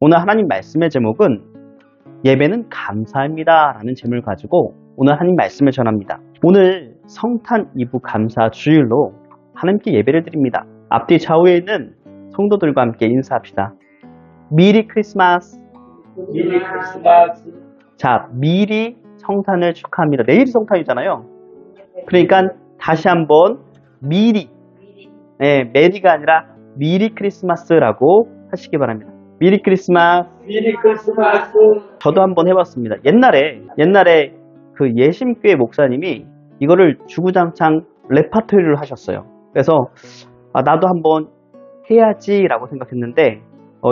오늘 하나님 말씀의 제목은 예배는 감사입니다 라는 제목을 가지고 오늘 하나님 말씀을 전합니다. 오늘 성탄 2부 감사 주일로 하나님께 예배를 드립니다. 앞뒤 좌우에 있는 성도들과 함께 인사합시다. 미리 크리스마스. 미리 크리스마스. 자, 미리 성탄을 축하합니다. 내일이 성탄이잖아요. 그러니까 다시 한번 미리, 메리가 아니라 미리 크리스마스라고 하시기 바랍니다. 미리 크리스마스. 미리 크리스마스. 저도 한번 해봤습니다. 옛날에 그 예심교회 목사님이 이거를 주구장창 레파토리를 하셨어요. 그래서 나도 한번 해야지라고 생각했는데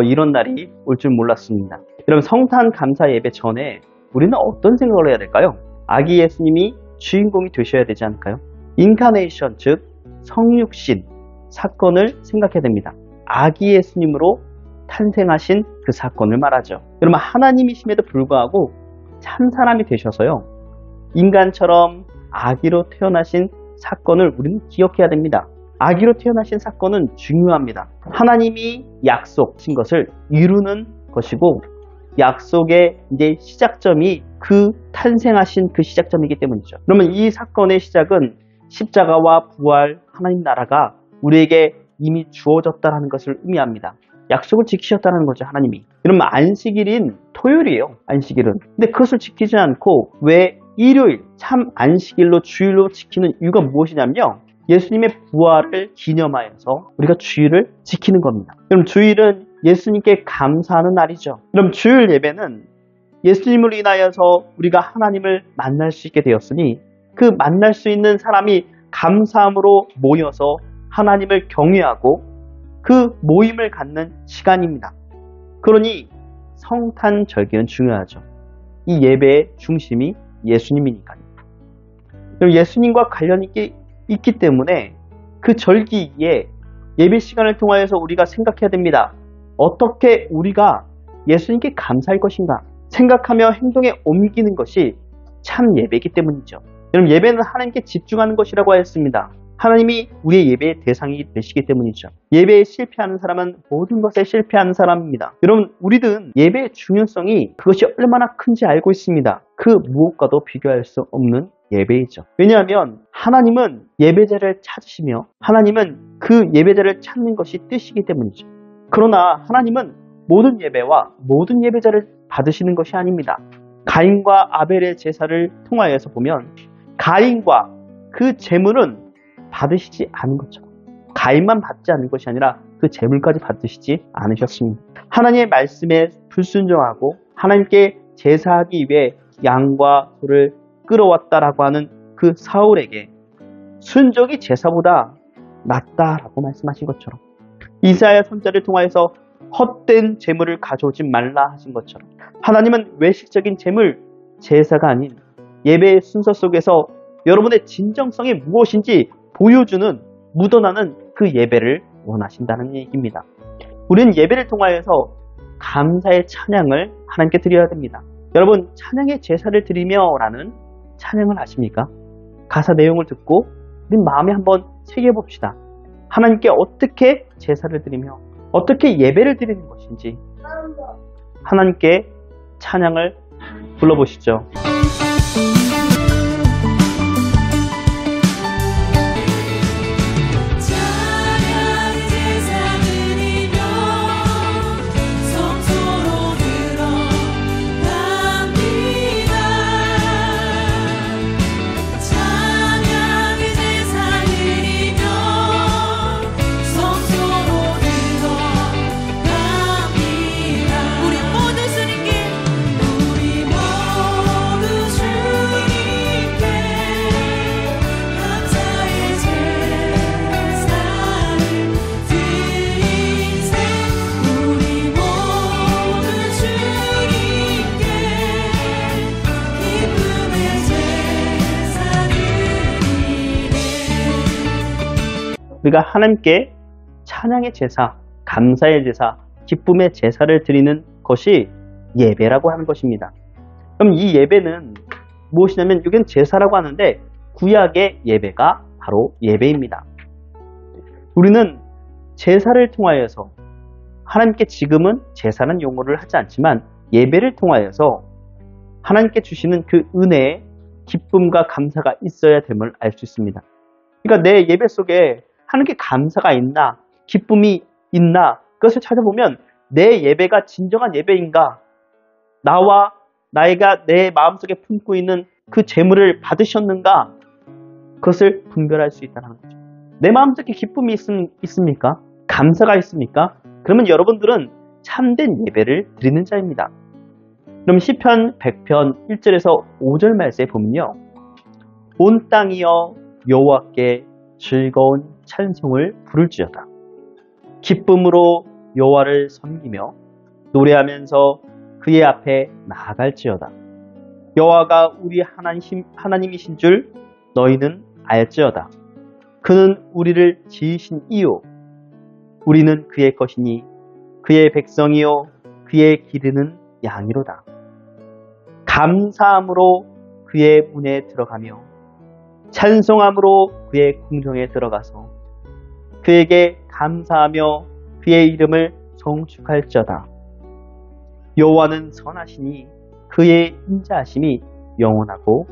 이런 날이 올 줄 몰랐습니다. 여러분, 성탄 감사 예배 전에 우리는 어떤 생각을 해야 될까요? 아기 예수님이 주인공이 되셔야 되지 않을까요? 인카네이션, 즉 성육신 사건을 생각해야 됩니다. 아기 예수님으로 탄생하신 그 사건을 말하죠. 여러분, 하나님이심에도 불구하고 참 사람이 되셔서요, 인간처럼 아기로 태어나신 사건을 우리는 기억해야 됩니다. 아기로 태어나신 사건은 중요합니다. 하나님이 약속하신 것을 이루는 것이고, 약속의 이제 시작점이 그 탄생하신 그 시작점이기 때문이죠. 그러면 이 사건의 시작은 십자가와 부활, 하나님 나라가 우리에게 이미 주어졌다는 것을 의미합니다. 약속을 지키셨다는 거죠, 하나님이. 그러면 안식일인 토요일이에요, 안식일은. 근데 그것을 지키지 않고 왜 일요일, 참 안식일로 주일로 지키는 이유가 무엇이냐면요, 예수님의 부활을 기념하여서 우리가 주일을 지키는 겁니다. 그럼 주일은 예수님께 감사하는 날이죠. 그럼 주일 예배는 예수님을 인하여서 우리가 하나님을 만날 수 있게 되었으니 그 만날 수 있는 사람이 감사함으로 모여서 하나님을 경외하고 그 모임을 갖는 시간입니다. 그러니 성탄 절기는 중요하죠. 이 예배의 중심이 예수님이니까요. 그럼 예수님과 관련이 있기 때문에 그 절기에 예배 시간을 통하여서 우리가 생각해야 됩니다. 어떻게 우리가 예수님께 감사할 것인가 생각하며 행동에 옮기는 것이 참 예배이기 때문이죠. 여러분, 예배는 하나님께 집중하는 것이라고 하였습니다. 하나님이 우리의 예배의 대상이 되시기 때문이죠. 예배에 실패하는 사람은 모든 것에 실패하는 사람입니다. 여러분, 우리는 예배의 중요성이 그것이 얼마나 큰지 알고 있습니다. 그 무엇과도 비교할 수 없는 예배이죠. 왜냐하면 하나님은 예배자를 찾으시며 하나님은 그 예배자를 찾는 것이 뜻이기 때문이죠. 그러나 하나님은 모든 예배와 모든 예배자를 받으시는 것이 아닙니다. 가인과 아벨의 제사를 통하여서 보면 가인과 그 제물은 받으시지 않은 것처럼 가인만 받지 않은 것이 아니라 그 제물까지 받으시지 않으셨습니다. 하나님의 말씀에 불순종하고 하나님께 제사하기 위해 양과 소를 끌어왔다라고 하는 그 사울에게 순종이 제사보다 낫다라고 말씀하신 것처럼, 이사야 선자를 통하여서 헛된 제물을 가져오지 말라 하신 것처럼, 하나님은 외식적인 제물, 제사가 아닌 예배의 순서 속에서 여러분의 진정성이 무엇인지 보여주는, 묻어나는 그 예배를 원하신다는 얘기입니다. 우리는 예배를 통하여서 감사의 찬양을 하나님께 드려야 됩니다. 여러분, 찬양의 제사를 드리며 라는 찬양을 아십니까? 가사 내용을 듣고 우리 마음에 한번 새겨봅시다. 하나님께 어떻게 제사를 드리며 어떻게 예배를 드리는 것인지 하나님께 찬양을 불러보시죠. 우리가 하나님께 찬양의 제사, 감사의 제사, 기쁨의 제사를 드리는 것이 예배라고 하는 것입니다. 그럼 이 예배는 무엇이냐면, 이건 제사라고 하는데 구약의 예배가 바로 예배입니다. 우리는 제사를 통하여서 하나님께 지금은 제사는 용어를 하지 않지만 예배를 통하여서 하나님께 주시는 그 은혜에 기쁨과 감사가 있어야 됨을 알 수 있습니다. 그러니까 내 예배 속에 하나님께 감사가 있나, 기쁨이 있나, 그것을 찾아보면 내 예배가 진정한 예배인가, 나와 나이가 내 마음속에 품고 있는 그 재물을 받으셨는가, 그것을 분별할 수 있다는 거죠. 내 마음속에 기쁨이 있습니까? 감사가 있습니까? 그러면 여러분들은 참된 예배를 드리는 자입니다. 그럼 시편 100편 1절에서 5절 말씀에 보면요, 온 땅이여 여호와께 즐거운 찬송을 부를지어다. 기쁨으로 여호와를 섬기며 노래하면서 그의 앞에 나아갈지어다. 여호와가 우리 하나님이신 줄 너희는 알지어다. 그는 우리를 지으신 이요 우리는 그의 것이니 그의 백성이요 그의 기르는 양이로다. 감사함으로 그의 문에 들어가며 찬송함으로 그의 궁정에 들어가서 그에게 감사하며 그의 이름을 송축할지어다. 여호와는 선하시니 그의 인자하심이 영원하고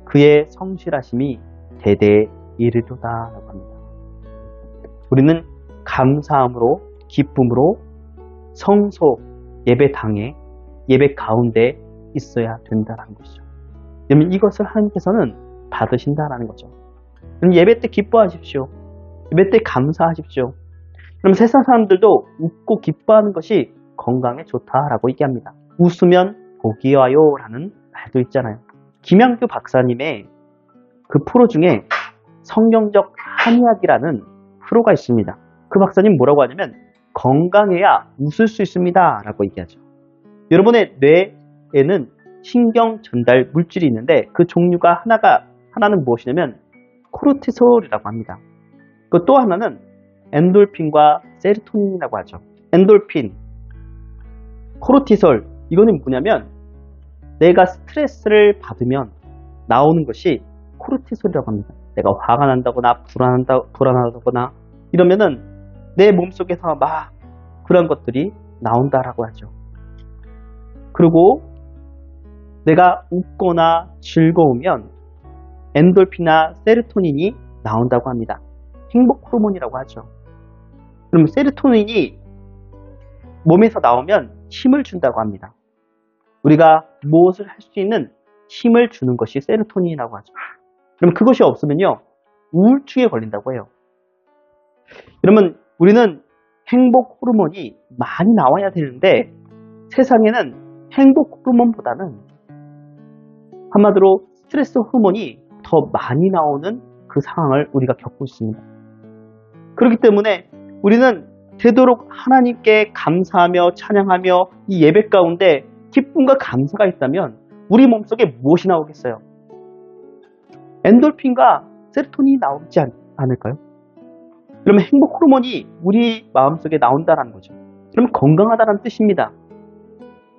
그의 성실하심이 대대에 이르도다라고 합니다. 우리는 감사함으로, 기쁨으로 성소 예배당에, 예배 가운데 있어야 된다는 것이죠. 그러면 이것을 하나님께서는 받으신다라는 거죠. 그럼 예배 때 기뻐하십시오. 예배 때 감사하십시오. 그럼 세상 사람들도 웃고 기뻐하는 것이 건강에 좋다라고 얘기합니다. 웃으면 복이 와요라는 말도 있잖아요. 김양규 박사님의 그 프로 중에 성경적 한의학이라는 프로가 있습니다. 그 박사님 뭐라고 하냐면 건강해야 웃을 수 있습니다 라고 얘기하죠. 여러분의 뇌에는 신경 전달 물질이 있는데 그 종류가 하나는 무엇이냐면 코르티솔이라고 합니다. 그 또 하나는 엔돌핀과 세로토닌이라고 하죠. 엔돌핀, 코르티솔, 이거는 뭐냐면 내가 스트레스를 받으면 나오는 것이 코르티솔이라고 합니다. 내가 화가 난다거나 불안하다거나 이러면은 내 몸속에서 막 그런 것들이 나온다라고 하죠. 그리고 내가 웃거나 즐거우면 엔돌핀이나 세로토닌이 나온다고 합니다. 행복 호르몬이라고 하죠. 그럼 세로토닌이 몸에서 나오면 힘을 준다고 합니다. 우리가 무엇을 할 수 있는 힘을 주는 것이 세로토닌이라고 하죠. 그럼 그것이 없으면요, 우울증에 걸린다고 해요. 그러면 우리는 행복 호르몬이 많이 나와야 되는데 세상에는 행복 호르몬보다는 한마디로 스트레스 호르몬이 더 많이 나오는 그 상황을 우리가 겪고 있습니다. 그렇기 때문에 우리는 되도록 하나님께 감사하며 찬양하며 이 예배 가운데 기쁨과 감사가 있다면 우리 몸속에 무엇이 나오겠어요? 엔돌핀과 세로토닌이 나오지 않을까요? 그러면 행복 호르몬이 우리 마음속에 나온다는 거죠. 그러면 건강하다는 뜻입니다.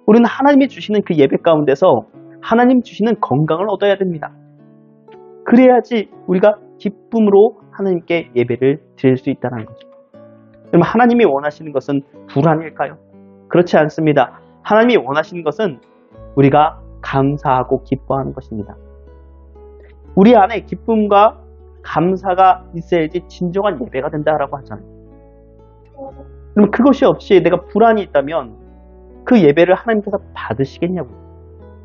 우리는 하나님이 주시는 그 예배 가운데서 하나님 주시는 건강을 얻어야 됩니다. 그래야지 우리가 기쁨으로 하나님께 예배를 드릴 수 있다는 거죠. 그럼 하나님이 원하시는 것은 불안일까요? 그렇지 않습니다. 하나님이 원하시는 것은 우리가 감사하고 기뻐하는 것입니다. 우리 안에 기쁨과 감사가 있어야지 진정한 예배가 된다라고 하잖아요. 그럼 그것이 없이 내가 불안이 있다면 그 예배를 하나님께서 받으시겠냐고요?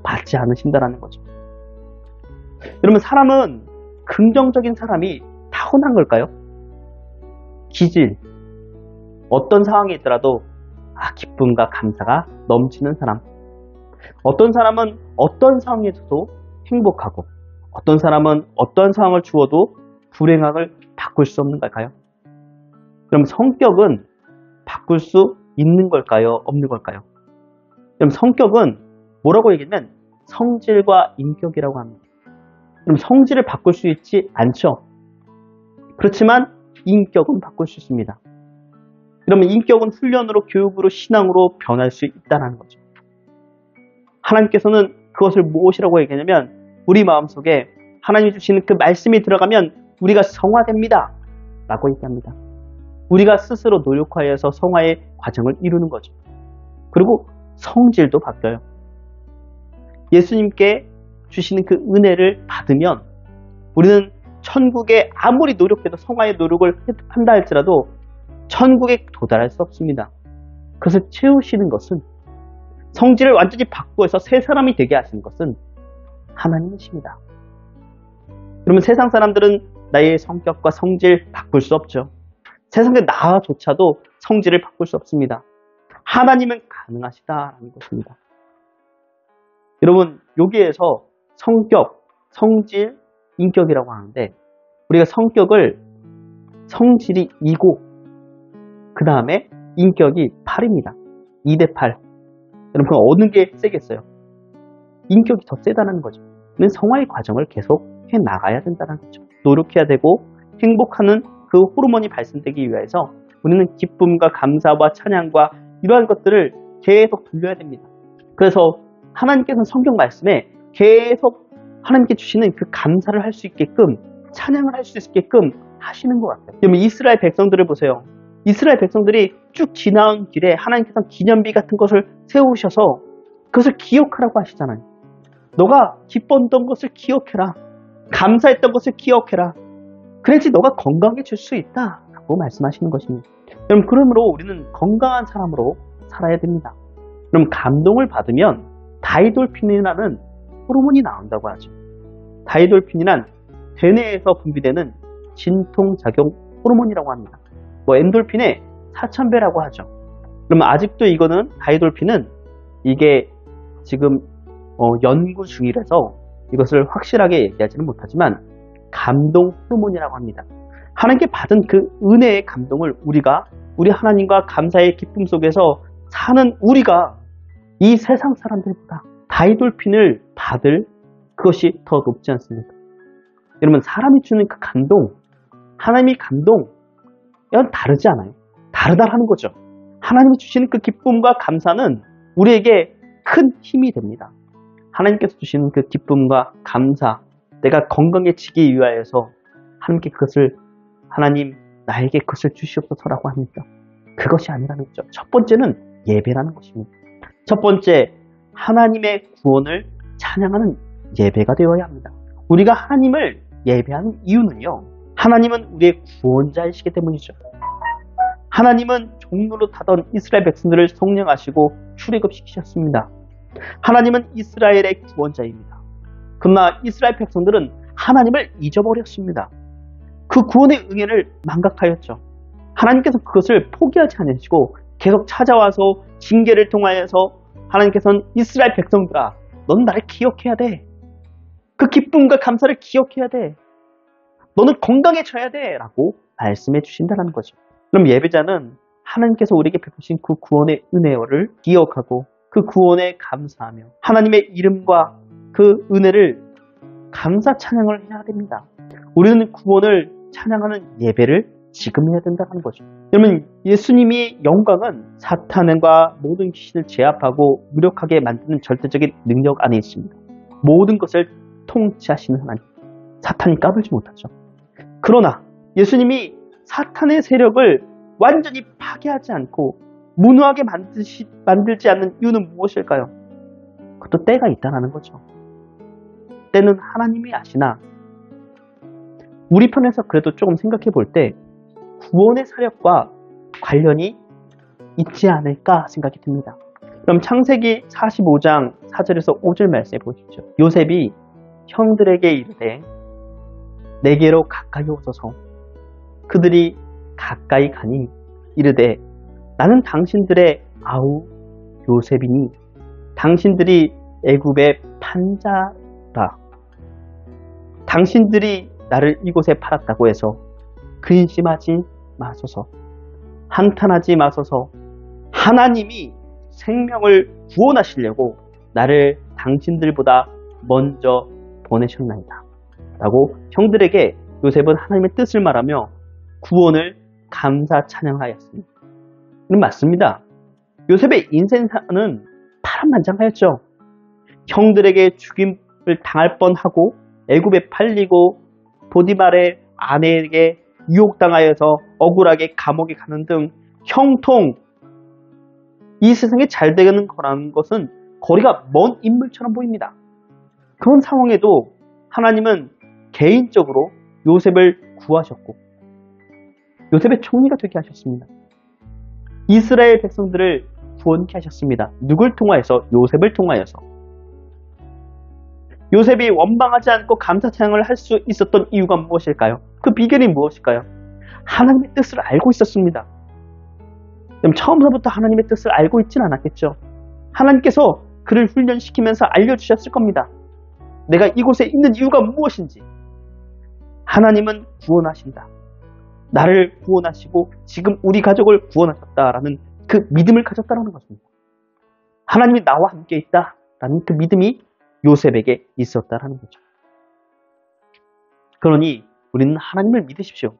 받지 않으신다라는 거죠. 여러분, 사람은 긍정적인 사람이 타고난 걸까요? 기질, 어떤 상황에 있더라도 기쁨과 감사가 넘치는 사람. 어떤 사람은 어떤 상황에서도 행복하고 어떤 사람은 어떤 상황을 주어도 불행함을 바꿀 수 없는 걸까요? 그럼 성격은 바꿀 수 있는 걸까요? 없는 걸까요? 그럼 성격은 뭐라고 얘기하면 성질과 인격이라고 합니다. 그럼 성질을 바꿀 수 있지 않죠? 그렇지만 인격은 바꿀 수 있습니다. 그러면 인격은 훈련으로, 교육으로, 신앙으로 변할 수 있다는 거죠. 하나님께서는 그것을 무엇이라고 얘기하냐면 우리 마음속에 하나님이 주시는 그 말씀이 들어가면 우리가 성화됩니다 라고 얘기합니다. 우리가 스스로 노력하여서 성화의 과정을 이루는 거죠. 그리고 성질도 바뀌어요. 예수님께 주시는 그 은혜를 받으면 우리는 천국에 아무리 노력해도 성화의 노력을 한다 할지라도 천국에 도달할 수 없습니다. 그것을 채우시는 것은, 성질을 완전히 바꾸어서 새 사람이 되게 하시는 것은 하나님이십니다. 그러면 세상 사람들은 나의 성격과 성질 바꿀 수 없죠. 세상의 나조차도 성질을 바꿀 수 없습니다. 하나님은 가능하시다라는 것입니다. 여러분, 여기에서 성격, 성질, 인격이라고 하는데, 우리가 성격을 성질이 2고 그 다음에 인격이 8입니다. 2대 8. 여러분, 어느 게 세겠어요? 인격이 더 세다는 거죠. 우리는 성화의 과정을 계속 해 나가야 된다는 거죠. 노력해야 되고 행복하는 그 호르몬이 발생되기 위해서 우리는 기쁨과 감사와 찬양과 이러한 것들을 계속 돌려야 됩니다. 그래서 하나님께서는 성경 말씀에 계속 하나님께 주시는 그 감사를 할 수 있게끔, 찬양을 할 수 있게끔 하시는 것 같아요. 여러분, 이스라엘 백성들을 보세요. 이스라엘 백성들이 쭉 지나온 길에 하나님께서 기념비 같은 것을 세우셔서 그것을 기억하라고 하시잖아요. 너가 기뻤던 것을 기억해라. 감사했던 것을 기억해라. 그래야지 너가 건강해질 수 있다 라고 말씀하시는 것입니다. 여러분, 그러므로 우리는 건강한 사람으로 살아야 됩니다. 그럼 감동을 받으면 다이돌핀이라는 호르몬이 나온다고 하죠. 다이돌핀이란 대뇌에서 분비되는 진통작용 호르몬이라고 합니다. 엔돌핀의 4000배라고 하죠. 그러면 아직도 이거는, 다이돌핀은 이게 지금 연구 중이라서 이것을 확실하게 얘기하지는 못하지만 감동 호르몬이라고 합니다. 하나님께 받은 그 은혜의 감동을 우리 하나님과 감사의 기쁨 속에서 사는 우리가 이 세상 사람들보다 다이돌핀을 받을 그것이 더 높지 않습니까? 여러분, 사람이 주는 그 감동, 하나님의 감동, 이건 다르지 않아요. 다르다라는 거죠. 하나님이 주시는 그 기쁨과 감사는 우리에게 큰 힘이 됩니다. 하나님께서 주시는 그 기쁨과 감사, 내가 건강해지기 위하여서 하나님께 그것을, 하나님 나에게 그것을 주시옵소서라고 합니다. 그것이 아니라는 거죠. 첫 번째는 예배라는 것입니다. 첫 번째, 하나님의 구원을 찬양하는 예배가 되어야 합니다. 우리가 하나님을 예배하는 이유는요, 하나님은 우리의 구원자이시기 때문이죠. 하나님은 종로로 타던 이스라엘 백성들을 성령하시고 출애굽시키셨습니다. 하나님은 이스라엘의 구원자입니다. 그러나 이스라엘 백성들은 하나님을 잊어버렸습니다. 그 구원의 응애를 망각하였죠. 하나님께서 그것을 포기하지 않으시고 계속 찾아와서 징계를 통하여서 하나님께서는 이스라엘 백성들아, 넌 나를 기억해야 돼. 그 기쁨과 감사를 기억해야 돼. 너는 건강해져야 돼 라고 말씀해 주신다는 거죠. 그럼 예배자는 하나님께서 우리에게 베푸신 그 구원의 은혜를 기억하고 그 구원에 감사하며 하나님의 이름과 그 은혜를 감사 찬양을 해야 됩니다. 우리는 구원을 찬양하는 예배를 지금 해야 된다는 거죠. 여러분, 예수님의 영광은 사탄과 모든 귀신을 제압하고 무력하게 만드는 절대적인 능력 안에 있습니다. 모든 것을 통치하시는 하나님, 사탄이 까불지 못하죠. 그러나 예수님이 사탄의 세력을 완전히 파괴하지 않고 무능하게 만들지 않는 이유는 무엇일까요? 그것도 때가 있다는 거죠. 때는 하나님이 아시나 우리 편에서 그래도 조금 생각해 볼 때 구원의 사력과 관련이 있지 않을까 생각이 듭니다. 그럼 창세기 45장 4절에서 5절 말씀해 보십시오. 요셉이 형들에게 이르되 내게로 가까이 오소서. 그들이 가까이 가니 이르되 나는 당신들의 아우 요셉이니 당신들이 애굽의 판자라. 당신들이 나를 이곳에 팔았다고 해서 근심하지 마소서. 한탄하지 마소서. 하나님이 생명을 구원하시려고 나를 당신들보다 먼저 보내셨나이다 라고 형들에게 요셉은 하나님의 뜻을 말하며 구원을 감사 찬양하였습니다. 맞습니다. 요셉의 인생사는 파란만장하였죠. 형들에게 죽임을 당할 뻔하고 애굽에 팔리고 보디발의 아내에게 유혹당하여서 억울하게 감옥에 가는 등 형통, 이 세상에 잘 되는 거라는 것은 거리가 먼 인물처럼 보입니다. 그런 상황에도 하나님은 개인적으로 요셉을 구하셨고 요셉의 총리가 되게 하셨습니다. 이스라엘 백성들을 구원케 하셨습니다. 누굴 통하여서? 요셉을 통하여서. 요셉이 원망하지 않고 감사 찬양을 할 수 있었던 이유가 무엇일까요? 그 비결이 무엇일까요? 하나님의 뜻을 알고 있었습니다. 그럼 처음서부터 하나님의 뜻을 알고 있지는 않았겠죠. 하나님께서 그를 훈련시키면서 알려주셨을 겁니다. 내가 이곳에 있는 이유가 무엇인지. 하나님은 구원하신다. 나를 구원하시고 지금 우리 가족을 구원하셨다라는 그 믿음을 가졌다는 것입니다. 하나님이 나와 함께 있다라는 그 믿음이 요셉에게 있었다라는 거죠. 그러니 우리는 하나님을 믿으십시오.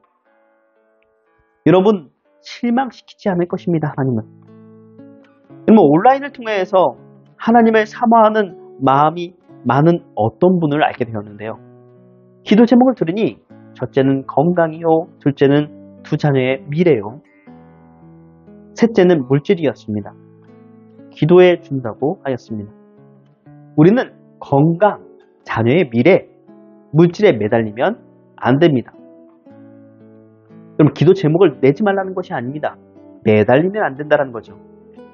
여러분, 실망시키지 않을 것입니다. 하나님은. 여러분, 온라인을 통해서 하나님을 사모하는 마음이 많은 어떤 분을 알게 되었는데요. 기도 제목을 들으니 첫째는 건강이요, 둘째는 두 자녀의 미래요, 셋째는 물질이었습니다. 기도해 준다고 하였습니다. 우리는 건강, 자녀의 미래, 물질에 매달리면 안 됩니다. 그럼 기도 제목을 내지 말라는 것이 아닙니다. 매달리면 안 된다는 거죠.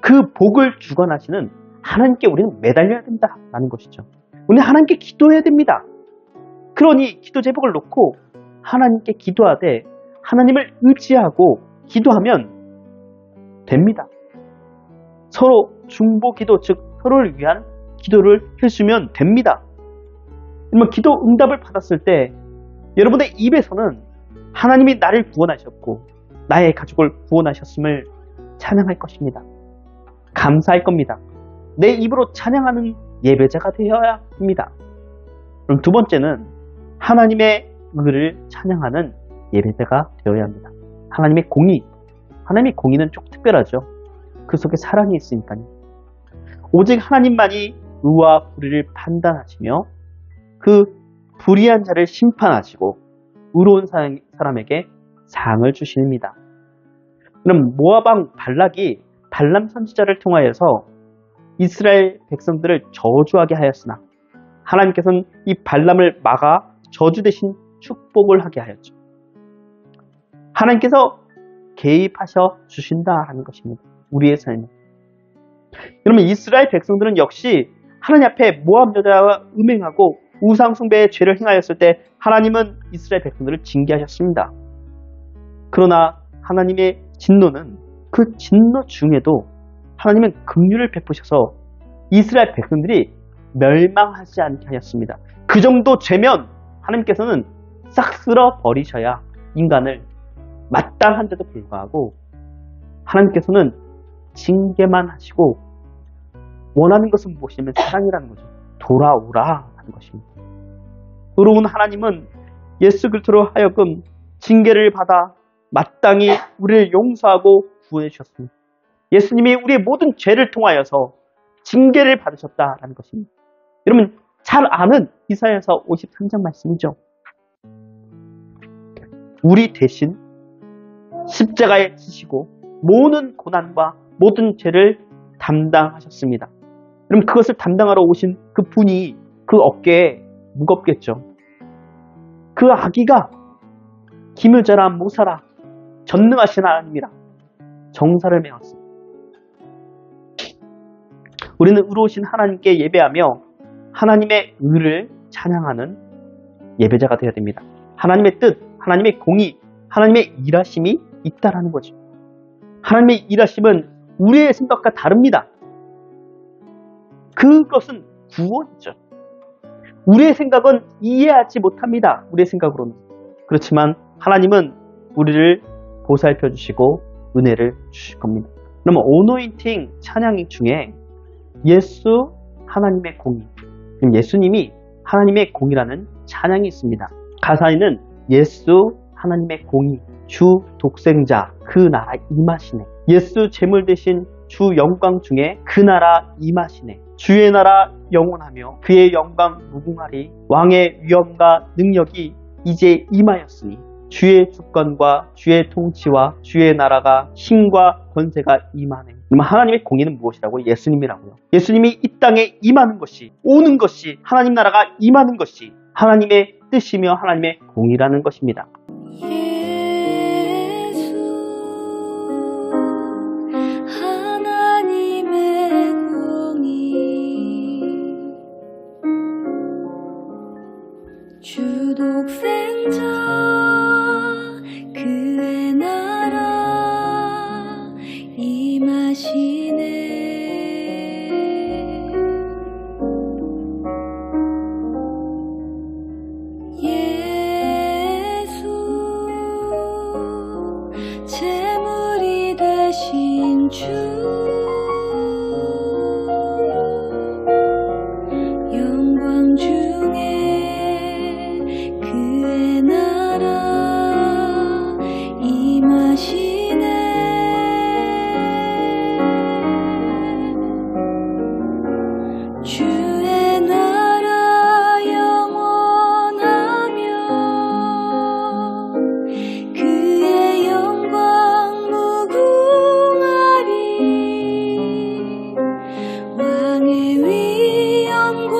그 복을 주관하시는 하나님께 우리는 매달려야 된다라는 것이죠. 우리는 하나님께 기도해야 됩니다. 그러니 기도 제목을 놓고 하나님께 기도하되 하나님을 의지하고 기도하면 됩니다. 서로 중보 기도, 즉 서로를 위한 기도를 해주면 됩니다. 그러면 기도 응답을 받았을 때 여러분의 입에서는 하나님이 나를 구원하셨고 나의 가족을 구원하셨음을 찬양할 것입니다. 감사할 겁니다. 내 입으로 찬양하는 예배자가 되어야 합니다. 그럼 두 번째는 하나님의 의를 찬양하는 예배자가 되어야 합니다. 하나님의 공의. 하나님의 공의는 좀 특별하죠. 그 속에 사랑이 있으니까요. 오직 하나님만이 의와 불의를 판단하시며 그 불의한 자를 심판하시고 의로운 사람에게 상을 주십니다. 그럼 모압 왕 발락이 발람 선지자를 통하여서 이스라엘 백성들을 저주하게 하였으나 하나님께서는 이 발람을 막아 저주 대신 축복을 하게 하였죠. 하나님께서 개입하셔 주신다라는 것입니다. 우리의 삶에. 그러면 이스라엘 백성들은 역시 하나님 앞에 모압 여자와 음행하고 우상 숭배의 죄를 행하였을 때 하나님은 이스라엘 백성들을 징계하셨습니다. 그러나 하나님의 진노는 그 진노 중에도 하나님은 긍휼을 베푸셔서 이스라엘 백성들이 멸망하지 않게 하였습니다. 그 정도 죄면 하나님께서는 싹 쓸어 버리셔야 인간을 마땅한데도 불구하고 하나님께서는 징계만 하시고 원하는 것은 무엇이냐면 사랑이라는 거죠. 돌아오라 하는 것입니다. 의로운 하나님은 예수 그리스도로 하여금 징계를 받아 마땅히 우리를 용서하고 구원해 주셨습니다. 예수님이 우리의 모든 죄를 통하여서 징계를 받으셨다라는 것입니다. 여러분 잘 아는 이사야서 53장 말씀이죠. 우리 대신 십자가에 지시고 모든 고난과 모든 죄를 담당하셨습니다. 그럼 그것을 담당하러 오신 그 분이 그 어깨에 무겁겠죠. 그 아기가 기묘자라 모사라 전능하신 하나님이라 정사를 메웠습니다. 우리는 의로우신 하나님께 예배하며 하나님의 의를 찬양하는 예배자가 되어야 됩니다. 하나님의 뜻, 하나님의 공의, 하나님의 일하심이 있다라는 거죠. 하나님의 일하심은 우리의 생각과 다릅니다. 그것은 구원이죠. 우리의 생각은 이해하지 못합니다. 우리의 생각으로는. 그렇지만 하나님은 우리를 보살펴 주시고 은혜를 주실 겁니다. 그러면 오노인팅 찬양 중에 예수 하나님의 공의, 예수님이 하나님의 공의라는 찬양이 있습니다. 가사에는 예수 하나님의 공의, 주 독생자 그 나라 임하시네. 예수 제물 대신 주 영광 중에 그 나라 임하시네. 주의 나라 영원하며 그의 영광 무궁하리. 왕의 위엄과 능력이 이제 임하였으니 주의 주권과 주의 통치와 주의 나라가 힘과 권세가 임하네. 그러면 하나님의 공의는 무엇이라고? 예수님이라고요. 예수님이 이 땅에 임하는 것이, 오는 것이, 하나님 나라가 임하는 것이 하나님의 뜻이며 하나님의 공의라는 것입니다. 주독생자 그의 나라 임하시네. 예수 제물이 되신 주 영광 중에 주의 나라 영원하며 그의 영광 무궁하리. 왕의 위엄과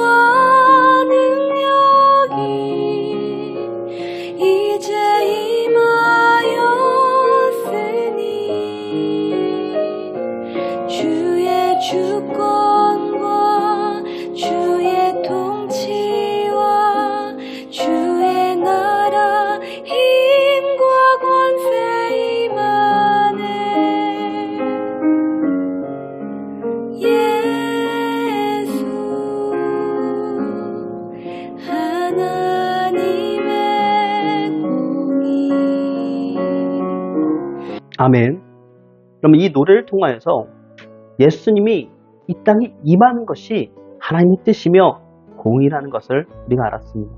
능력이 이제 임하였으니 주의 주권과 주의 통치와 주의 나라 힘과 권세 임하네. 예수 하나님의 공의. 아멘. 그럼 이 노래를 통하여서 예수님이 이 땅에 임하는 것이 하나님의 뜻이며 공의라는 것을 우리가 알았습니다.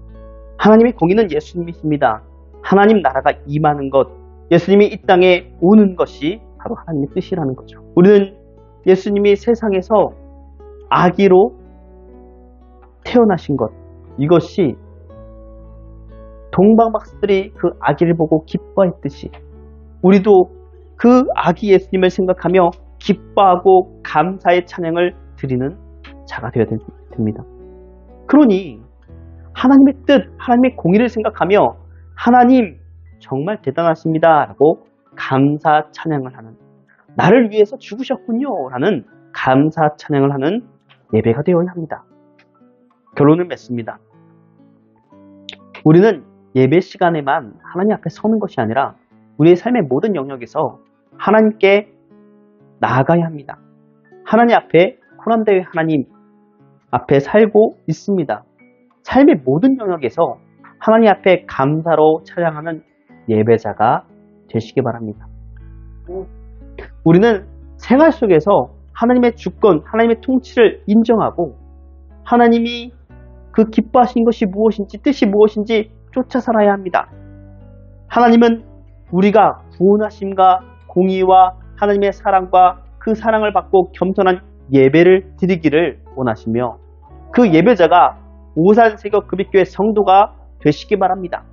하나님의 공의는 예수님이십니다. 하나님 나라가 임하는 것, 예수님이 이 땅에 오는 것이 바로 하나님의 뜻이라는 거죠. 우리는 예수님이 세상에서 아기로 태어나신 것, 이것이 동방박사들이 그 아기를 보고 기뻐했듯이 우리도 그 아기 예수님을 생각하며 기뻐하고 감사의 찬양을 드리는 자가 되어야 됩니다. 그러니 하나님의 뜻, 하나님의 공의를 생각하며 하나님 정말 대단하십니다 라고 감사 찬양을 하는, 나를 위해서 죽으셨군요 라는 감사 찬양을 하는 예배가 되어야 합니다. 결론을 맺습니다. 우리는 예배 시간에만 하나님 앞에 서는 것이 아니라 우리의 삶의 모든 영역에서 하나님께 나아가야 합니다. 하나님 앞에 코난대회 하나님 앞에 살고 있습니다. 삶의 모든 영역에서 하나님 앞에 감사로 찬양하는 예배자가 되시기 바랍니다. 우리는 생활 속에서 하나님의 주권, 하나님의 통치를 인정하고 하나님이 그 기뻐하신 것이 무엇인지, 뜻이 무엇인지 쫓아 살아야 합니다. 하나님은 우리가 구원하심과 공의와 하나님의 사랑과 그 사랑을 받고 겸손한 예배를 드리기를 원하시며 그 예배자가 오산세교 금익교회 성도가 되시기 바랍니다.